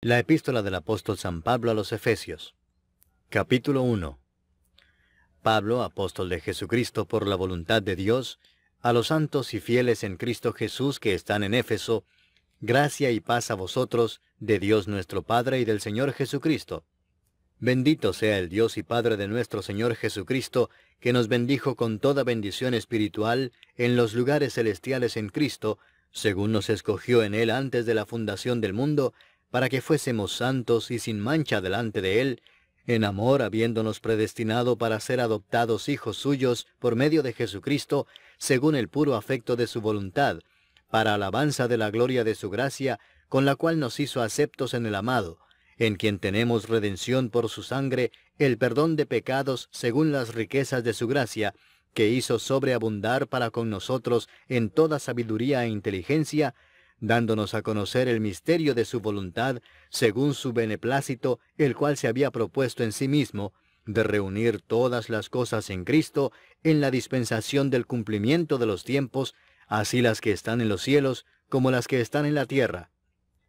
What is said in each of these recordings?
La epístola del apóstol San Pablo a los Efesios. Capítulo 1. Pablo, apóstol de Jesucristo por la voluntad de Dios, a los santos y fieles en Cristo Jesús que están en Éfeso, gracia y paz a vosotros, de Dios nuestro Padre y del Señor Jesucristo. Bendito sea el Dios y Padre de nuestro Señor Jesucristo, que nos bendijo con toda bendición espiritual en los lugares celestiales en Cristo, según nos escogió en Él antes de la fundación del mundo, para que fuésemos santos y sin mancha delante de Él, en amor habiéndonos predestinado para ser adoptados hijos suyos por medio de Jesucristo, según el puro afecto de su voluntad, para alabanza de la gloria de su gracia, con la cual nos hizo aceptos en el amado, en quien tenemos redención por su sangre, el perdón de pecados según las riquezas de su gracia, que hizo sobreabundar para con nosotros en toda sabiduría e inteligencia, dándonos a conocer el misterio de su voluntad, según su beneplácito, el cual se había propuesto en sí mismo, de reunir todas las cosas en Cristo, en la dispensación del cumplimiento de los tiempos, así las que están en los cielos, como las que están en la tierra.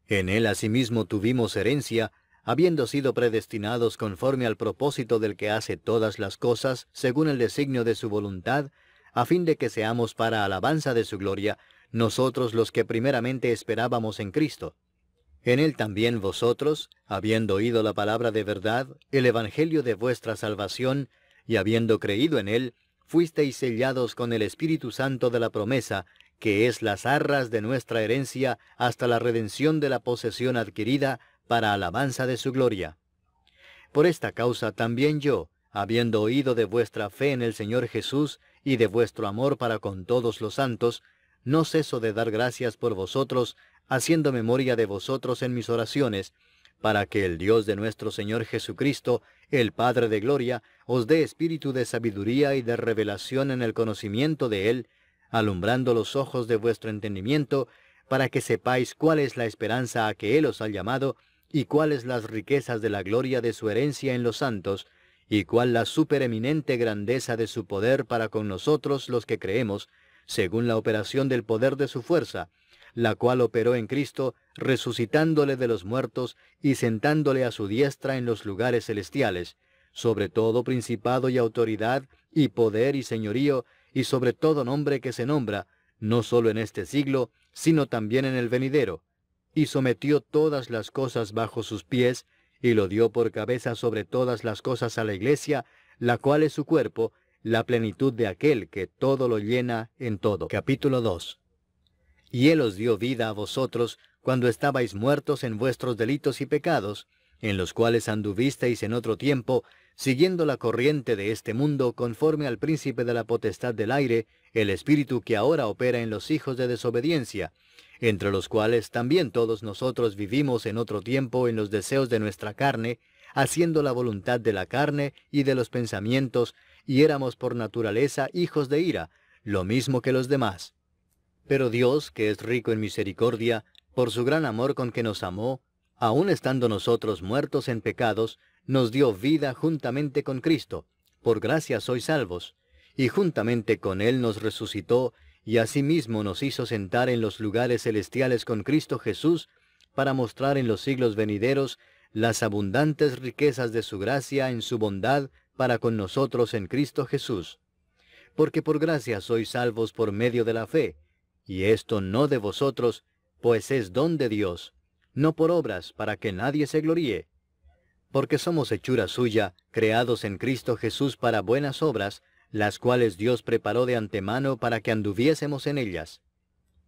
En él asimismo tuvimos herencia, habiendo sido predestinados conforme al propósito del que hace todas las cosas, según el designio de su voluntad, a fin de que seamos para alabanza de su gloria, nosotros los que primeramente esperábamos en Cristo. En él también vosotros, habiendo oído la palabra de verdad, el evangelio de vuestra salvación, y habiendo creído en él, fuisteis sellados con el Espíritu Santo de la promesa, que es las arras de nuestra herencia hasta la redención de la posesión adquirida, para alabanza de su gloria. Por esta causa también yo, habiendo oído de vuestra fe en el Señor Jesús, y de vuestro amor para con todos los santos, no ceso de dar gracias por vosotros, haciendo memoria de vosotros en mis oraciones, para que el Dios de nuestro Señor Jesucristo, el Padre de gloria, os dé espíritu de sabiduría y de revelación en el conocimiento de Él, alumbrando los ojos de vuestro entendimiento, para que sepáis cuál es la esperanza a que Él os ha llamado, y cuáles las riquezas de la gloria de su herencia en los santos, y cuál la supereminente grandeza de su poder para con nosotros los que creemos, según la operación del poder de su fuerza, la cual operó en Cristo, resucitándole de los muertos y sentándole a su diestra en los lugares celestiales, sobre todo principado y autoridad, y poder y señorío, y sobre todo nombre que se nombra, no solo en este siglo, sino también en el venidero, y sometió todas las cosas bajo sus pies, y lo dio por cabeza sobre todas las cosas a la Iglesia, la cual es su cuerpo, la plenitud de aquel que todo lo llena en todo. Capítulo 2. Y Él os dio vida a vosotros, cuando estabais muertos en vuestros delitos y pecados, en los cuales anduvisteis en otro tiempo, siguiendo la corriente de este mundo, conforme al príncipe de la potestad del aire, el espíritu que ahora opera en los hijos de desobediencia, entre los cuales también todos nosotros vivimos en otro tiempo en los deseos de nuestra carne, haciendo la voluntad de la carne y de los pensamientos, y éramos por naturaleza hijos de ira, lo mismo que los demás. Pero Dios, que es rico en misericordia, por su gran amor con que nos amó, aun estando nosotros muertos en pecados, nos dio vida juntamente con Cristo. Por gracia sois salvos. Y juntamente con Él nos resucitó, y asimismo nos hizo sentar en los lugares celestiales con Cristo Jesús, para mostrar en los siglos venideros las abundantes riquezas de su gracia en su bondad para con nosotros en Cristo Jesús. Porque por gracia sois salvos por medio de la fe, y esto no de vosotros, pues es don de Dios, no por obras, para que nadie se gloríe. Porque somos hechura suya, creados en Cristo Jesús para buenas obras, las cuales Dios preparó de antemano para que anduviésemos en ellas.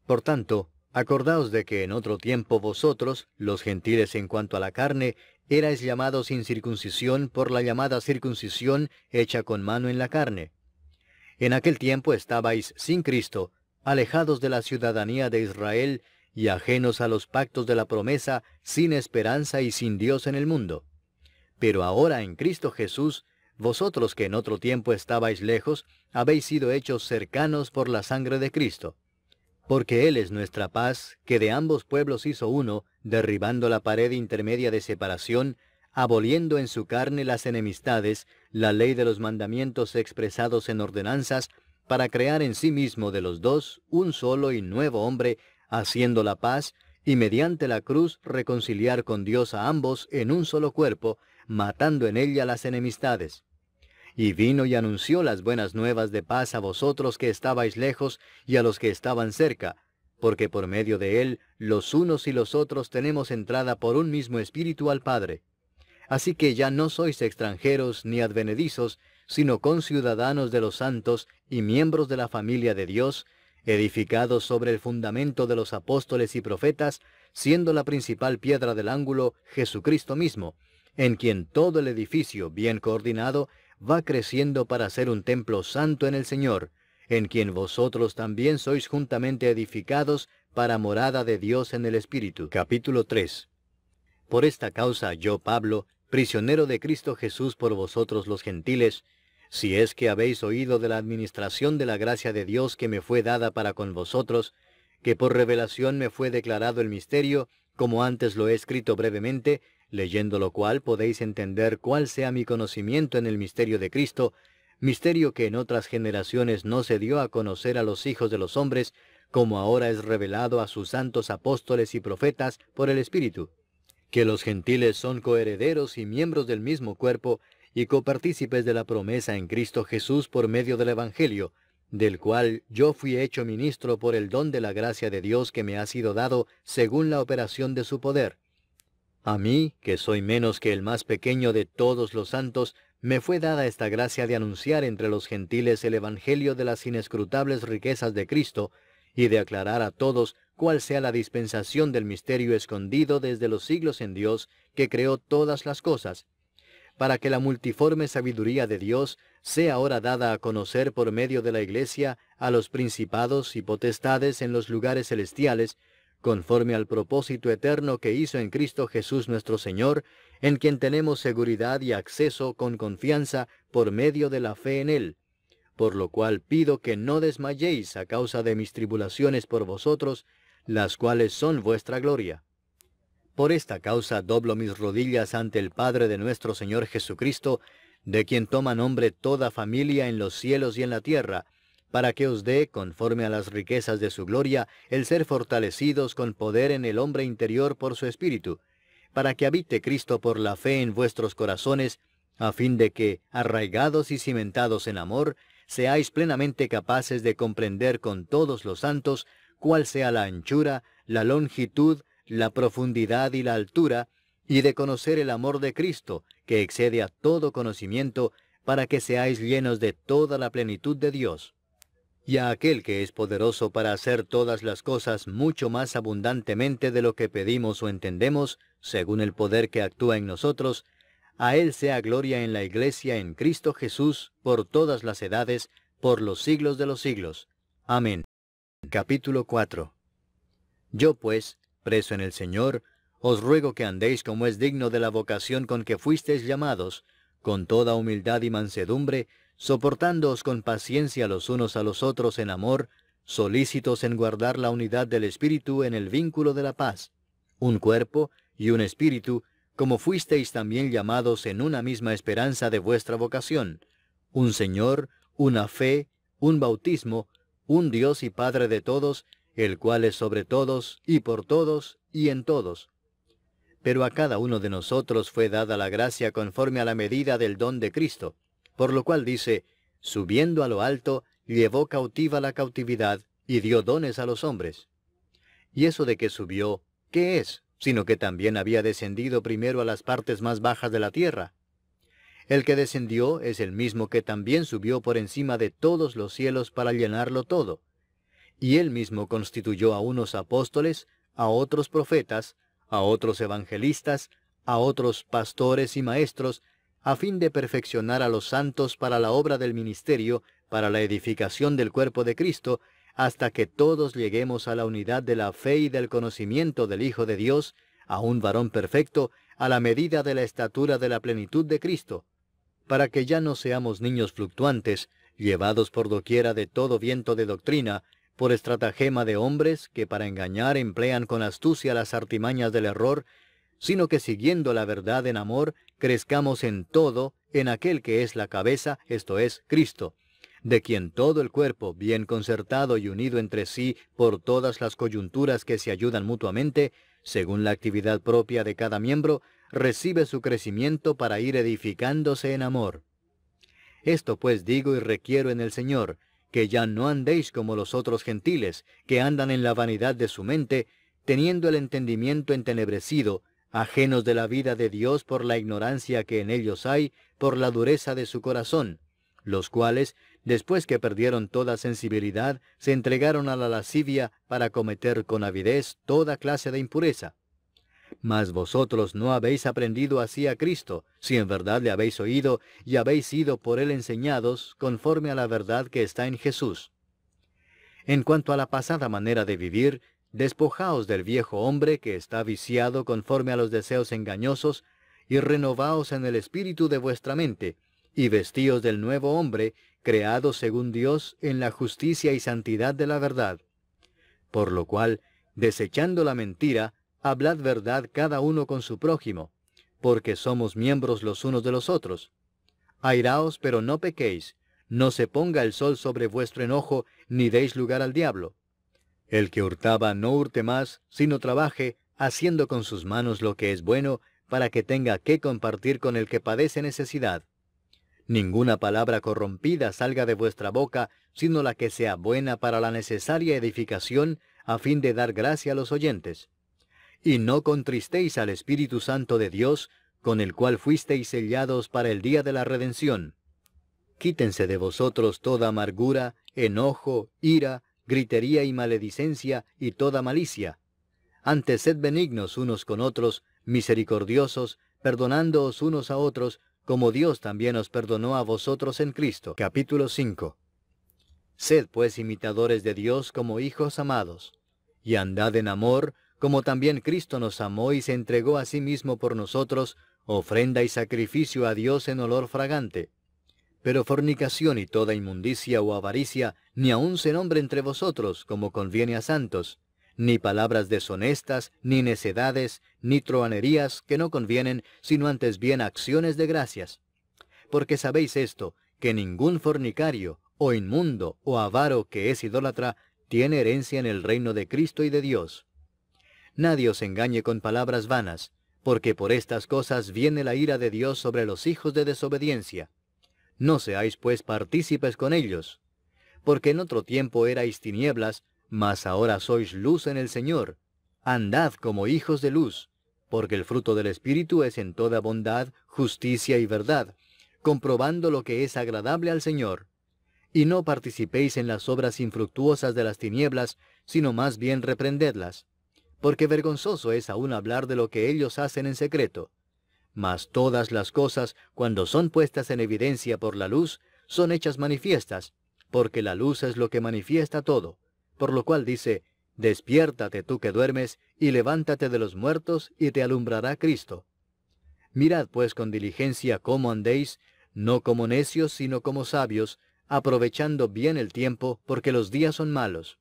Por tanto, acordaos de que en otro tiempo vosotros, los gentiles en cuanto a la carne, erais llamados sin circuncisión por la llamada circuncisión hecha con mano en la carne. En aquel tiempo estabais sin Cristo, alejados de la ciudadanía de Israel, y ajenos a los pactos de la promesa, sin esperanza y sin Dios en el mundo. Pero ahora en Cristo Jesús, vosotros que en otro tiempo estabais lejos, habéis sido hechos cercanos por la sangre de Cristo. Porque Él es nuestra paz, que de ambos pueblos hizo uno, derribando la pared intermedia de separación, aboliendo en su carne las enemistades, la ley de los mandamientos expresados en ordenanzas, para crear en sí mismo de los dos un solo y nuevo hombre, haciendo la paz, y mediante la cruz reconciliar con Dios a ambos en un solo cuerpo, matando en ella las enemistades. Y vino y anunció las buenas nuevas de paz a vosotros que estabais lejos y a los que estaban cerca, porque por medio de él los unos y los otros tenemos entrada por un mismo espíritu al Padre. Así que ya no sois extranjeros ni advenedizos, sino conciudadanos de los santos y miembros de la familia de Dios, edificados sobre el fundamento de los apóstoles y profetas, siendo la principal piedra del ángulo Jesucristo mismo, en quien todo el edificio, bien coordinado, va creciendo para ser un templo santo en el Señor, en quien vosotros también sois juntamente edificados para morada de Dios en el Espíritu. Capítulo 3. Por esta causa yo, Pablo, prisionero de Cristo Jesús por vosotros los gentiles, si es que habéis oído de la administración de la gracia de Dios que me fue dada para con vosotros, que por revelación me fue declarado el misterio, como antes lo he escrito brevemente, leyendo lo cual podéis entender cuál sea mi conocimiento en el misterio de Cristo, misterio que en otras generaciones no se dio a conocer a los hijos de los hombres, como ahora es revelado a sus santos apóstoles y profetas por el Espíritu, que los gentiles son coherederos y miembros del mismo cuerpo, y copartícipes de la promesa en Cristo Jesús por medio del Evangelio, del cual yo fui hecho ministro por el don de la gracia de Dios que me ha sido dado según la operación de su poder. A mí, que soy menos que el más pequeño de todos los santos, me fue dada esta gracia de anunciar entre los gentiles el Evangelio de las inescrutables riquezas de Cristo, y de aclarar a todos cuál sea la dispensación del misterio escondido desde los siglos en Dios, que creó todas las cosas, para que la multiforme sabiduría de Dios sea ahora dada a conocer por medio de la Iglesia a los principados y potestades en los lugares celestiales, conforme al propósito eterno que hizo en Cristo Jesús nuestro Señor, en quien tenemos seguridad y acceso con confianza por medio de la fe en Él. Por lo cual pido que no desmayéis a causa de mis tribulaciones por vosotros, las cuales son vuestra gloria. Por esta causa doblo mis rodillas ante el Padre de nuestro Señor Jesucristo, de quien toma nombre toda familia en los cielos y en la tierra, para que os dé, conforme a las riquezas de su gloria, el ser fortalecidos con poder en el hombre interior por su Espíritu, para que habite Cristo por la fe en vuestros corazones, a fin de que, arraigados y cimentados en amor, seáis plenamente capaces de comprender con todos los santos cuál sea la anchura, la longitud, la profundidad y la altura, y de conocer el amor de Cristo, que excede a todo conocimiento, para que seáis llenos de toda la plenitud de Dios. Y a aquel que es poderoso para hacer todas las cosas mucho más abundantemente de lo que pedimos o entendemos, según el poder que actúa en nosotros, a Él sea gloria en la Iglesia en Cristo Jesús, por todas las edades, por los siglos de los siglos. Amén. Capítulo 4. Yo pues, preso en el Señor, os ruego que andéis como es digno de la vocación con que fuisteis llamados, con toda humildad y mansedumbre, soportándoos con paciencia los unos a los otros en amor, solícitos en guardar la unidad del Espíritu en el vínculo de la paz, un cuerpo y un espíritu, como fuisteis también llamados en una misma esperanza de vuestra vocación, un Señor, una fe, un bautismo, un Dios y Padre de todos, el cual es sobre todos, y por todos, y en todos. Pero a cada uno de nosotros fue dada la gracia conforme a la medida del don de Cristo, por lo cual dice, subiendo a lo alto, llevó cautiva la cautividad, y dio dones a los hombres. Y eso de que subió, ¿qué es? Sino que también había descendido primero a las partes más bajas de la tierra. El que descendió es el mismo que también subió por encima de todos los cielos para llenarlo todo. Y él mismo constituyó a unos apóstoles, a otros profetas, a otros evangelistas, a otros pastores y maestros, a fin de perfeccionar a los santos para la obra del ministerio, para la edificación del cuerpo de Cristo, hasta que todos lleguemos a la unidad de la fe y del conocimiento del Hijo de Dios, a un varón perfecto, a la medida de la estatura de la plenitud de Cristo, para que ya no seamos niños fluctuantes, llevados por doquiera de todo viento de doctrina, por estratagema de hombres que para engañar emplean con astucia las artimañas del error, sino que siguiendo la verdad en amor, crezcamos en todo en aquel que es la cabeza, esto es, Cristo, de quien todo el cuerpo, bien concertado y unido entre sí por todas las coyunturas que se ayudan mutuamente, según la actividad propia de cada miembro, recibe su crecimiento para ir edificándose en amor. Esto pues digo y requiero en el Señor, que ya no andéis como los otros gentiles, que andan en la vanidad de su mente, teniendo el entendimiento entenebrecido, ajenos de la vida de Dios por la ignorancia que en ellos hay, por la dureza de su corazón, los cuales, después que perdieron toda sensibilidad, se entregaron a la lascivia para cometer con avidez toda clase de impureza. Mas vosotros no habéis aprendido así a Cristo, si en verdad le habéis oído y habéis sido por él enseñados, conforme a la verdad que está en Jesús. En cuanto a la pasada manera de vivir, despojaos del viejo hombre que está viciado conforme a los deseos engañosos, y renovaos en el espíritu de vuestra mente, y vestíos del nuevo hombre, creado según Dios en la justicia y santidad de la verdad. Por lo cual, desechando la mentira, hablad verdad cada uno con su prójimo, porque somos miembros los unos de los otros. Airaos, pero no pequéis, no se ponga el sol sobre vuestro enojo, ni deis lugar al diablo. El que hurtaba no hurte más, sino trabaje, haciendo con sus manos lo que es bueno, para que tenga que compartir con el que padece necesidad. Ninguna palabra corrompida salga de vuestra boca, sino la que sea buena para la necesaria edificación, a fin de dar gracia a los oyentes. Y no contristéis al Espíritu Santo de Dios, con el cual fuisteis sellados para el día de la redención. Quítense de vosotros toda amargura, enojo, ira, gritería y maledicencia, y toda malicia. Antes sed benignos unos con otros, misericordiosos, perdonándoos unos a otros, como Dios también os perdonó a vosotros en Cristo. Capítulo 5. Sed pues imitadores de Dios como hijos amados, y andad en amor, como también Cristo nos amó y se entregó a sí mismo por nosotros, ofrenda y sacrificio a Dios en olor fragante. Pero fornicación y toda inmundicia o avaricia, ni aun se nombre entre vosotros, como conviene a santos, ni palabras deshonestas, ni necedades, ni truhanerías que no convienen, sino antes bien acciones de gracias. Porque sabéis esto, que ningún fornicario, o inmundo, o avaro que es idólatra, tiene herencia en el reino de Cristo y de Dios. Nadie os engañe con palabras vanas, porque por estas cosas viene la ira de Dios sobre los hijos de desobediencia. No seáis pues partícipes con ellos, porque en otro tiempo erais tinieblas, mas ahora sois luz en el Señor. Andad como hijos de luz, porque el fruto del Espíritu es en toda bondad, justicia y verdad, comprobando lo que es agradable al Señor. Y no participéis en las obras infructuosas de las tinieblas, sino más bien reprendedlas, porque vergonzoso es aún hablar de lo que ellos hacen en secreto. Mas todas las cosas, cuando son puestas en evidencia por la luz, son hechas manifiestas, porque la luz es lo que manifiesta todo. Por lo cual dice, despiértate tú que duermes, y levántate de los muertos, y te alumbrará Cristo. Mirad pues con diligencia cómo andéis, no como necios, sino como sabios, aprovechando bien el tiempo, porque los días son malos.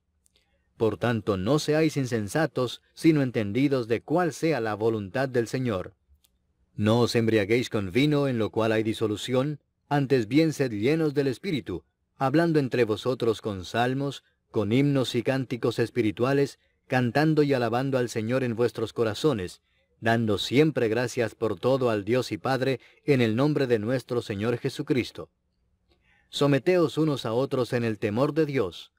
Por tanto, no seáis insensatos, sino entendidos de cuál sea la voluntad del Señor. No os embriaguéis con vino, en lo cual hay disolución, antes bien sed llenos del Espíritu, hablando entre vosotros con salmos, con himnos y cánticos espirituales, cantando y alabando al Señor en vuestros corazones, dando siempre gracias por todo al Dios y Padre, en el nombre de nuestro Señor Jesucristo. Someteos unos a otros en el temor de Dios.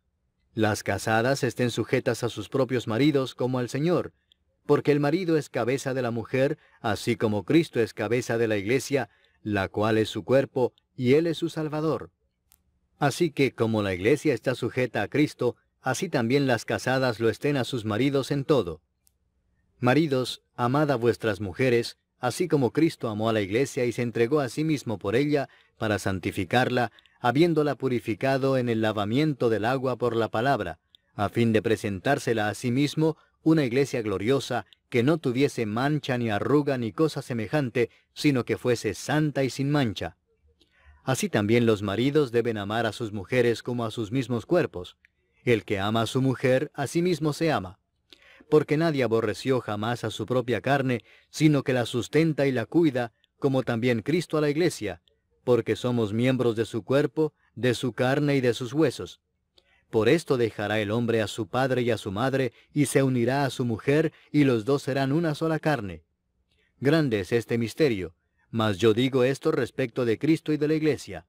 Las casadas estén sujetas a sus propios maridos como al Señor, porque el marido es cabeza de la mujer, así como Cristo es cabeza de la iglesia, la cual es su cuerpo, y Él es su Salvador. Así que, como la iglesia está sujeta a Cristo, así también las casadas lo estén a sus maridos en todo. Maridos, amad a vuestras mujeres, así como Cristo amó a la iglesia y se entregó a sí mismo por ella, para santificarla, habiéndola purificado en el lavamiento del agua por la palabra, a fin de presentársela a sí mismo una iglesia gloriosa, que no tuviese mancha ni arruga ni cosa semejante, sino que fuese santa y sin mancha. Así también los maridos deben amar a sus mujeres como a sus mismos cuerpos. El que ama a su mujer, a sí mismo se ama. Porque nadie aborreció jamás a su propia carne, sino que la sustenta y la cuida, como también Cristo a la iglesia, porque somos miembros de su cuerpo, de su carne y de sus huesos. Por esto dejará el hombre a su padre y a su madre, y se unirá a su mujer, y los dos serán una sola carne. Grande es este misterio, mas yo digo esto respecto de Cristo y de la Iglesia.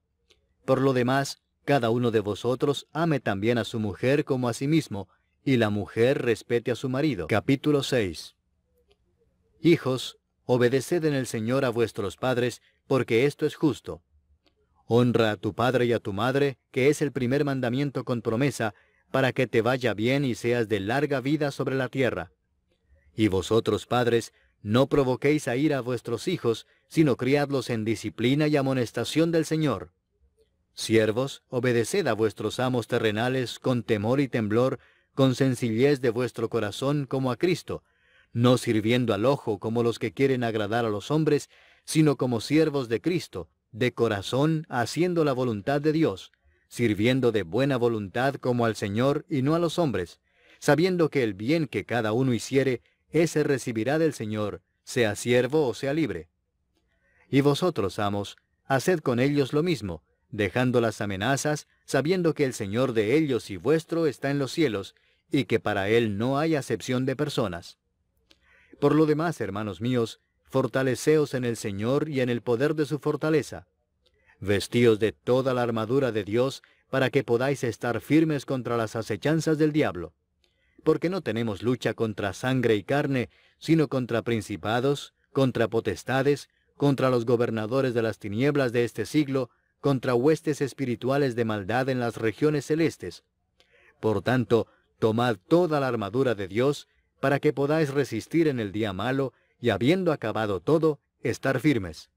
Por lo demás, cada uno de vosotros ame también a su mujer como a sí mismo, y la mujer respete a su marido. Capítulo 6. Hijos, obedeced en el Señor a vuestros padres, porque esto es justo. Honra a tu padre y a tu madre, que es el primer mandamiento con promesa, para que te vaya bien y seas de larga vida sobre la tierra. Y vosotros, padres, no provoquéis a ira a vuestros hijos, sino criadlos en disciplina y amonestación del Señor. Siervos, obedeced a vuestros amos terrenales con temor y temblor, con sencillez de vuestro corazón como a Cristo, no sirviendo al ojo como los que quieren agradar a los hombres, sino como siervos de Cristo, de corazón haciendo la voluntad de Dios, sirviendo de buena voluntad como al Señor y no a los hombres, sabiendo que el bien que cada uno hiciere, ese recibirá del Señor, sea siervo o sea libre. Y vosotros, amos, haced con ellos lo mismo, dejando las amenazas, sabiendo que el Señor de ellos y vuestro está en los cielos, y que para Él no hay acepción de personas. Por lo demás, hermanos míos, fortaleceos en el Señor y en el poder de su fortaleza. Vestíos de toda la armadura de Dios, para que podáis estar firmes contra las acechanzas del diablo. Porque no tenemos lucha contra sangre y carne, sino contra principados, contra potestades, contra los gobernadores de las tinieblas de este siglo, contra huestes espirituales de maldad en las regiones celestes. Por tanto, tomad toda la armadura de Dios, para que podáis resistir en el día malo, y habiendo acabado todo, estar firmes.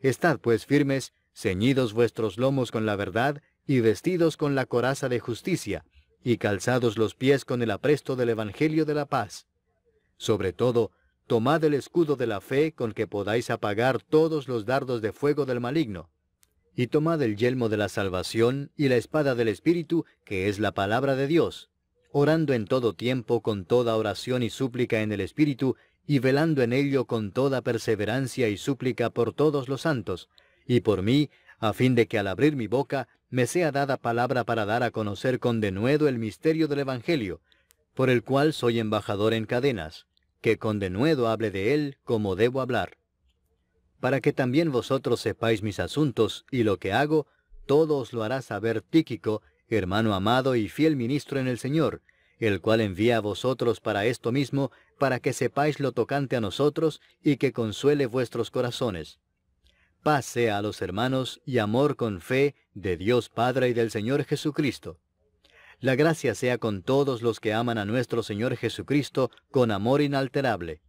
Estad pues firmes, ceñidos vuestros lomos con la verdad, y vestidos con la coraza de justicia, y calzados los pies con el apresto del Evangelio de la paz. Sobre todo, tomad el escudo de la fe con que podáis apagar todos los dardos de fuego del maligno. Y tomad el yelmo de la salvación y la espada del Espíritu, que es la palabra de Dios, orando en todo tiempo con toda oración y súplica en el Espíritu, y velando en ello con toda perseverancia y súplica por todos los santos, y por mí, a fin de que al abrir mi boca me sea dada palabra para dar a conocer con denuedo el misterio del Evangelio, por el cual soy embajador en cadenas, que con denuedo hable de él como debo hablar. Para que también vosotros sepáis mis asuntos y lo que hago, todo os lo hará saber Tíquico, hermano amado y fiel ministro en el Señor, el cual envía a vosotros para esto mismo, para que sepáis lo tocante a nosotros y que consuele vuestros corazones. Paz sea a los hermanos y amor con fe de Dios Padre y del Señor Jesucristo. La gracia sea con todos los que aman a nuestro Señor Jesucristo con amor inalterable.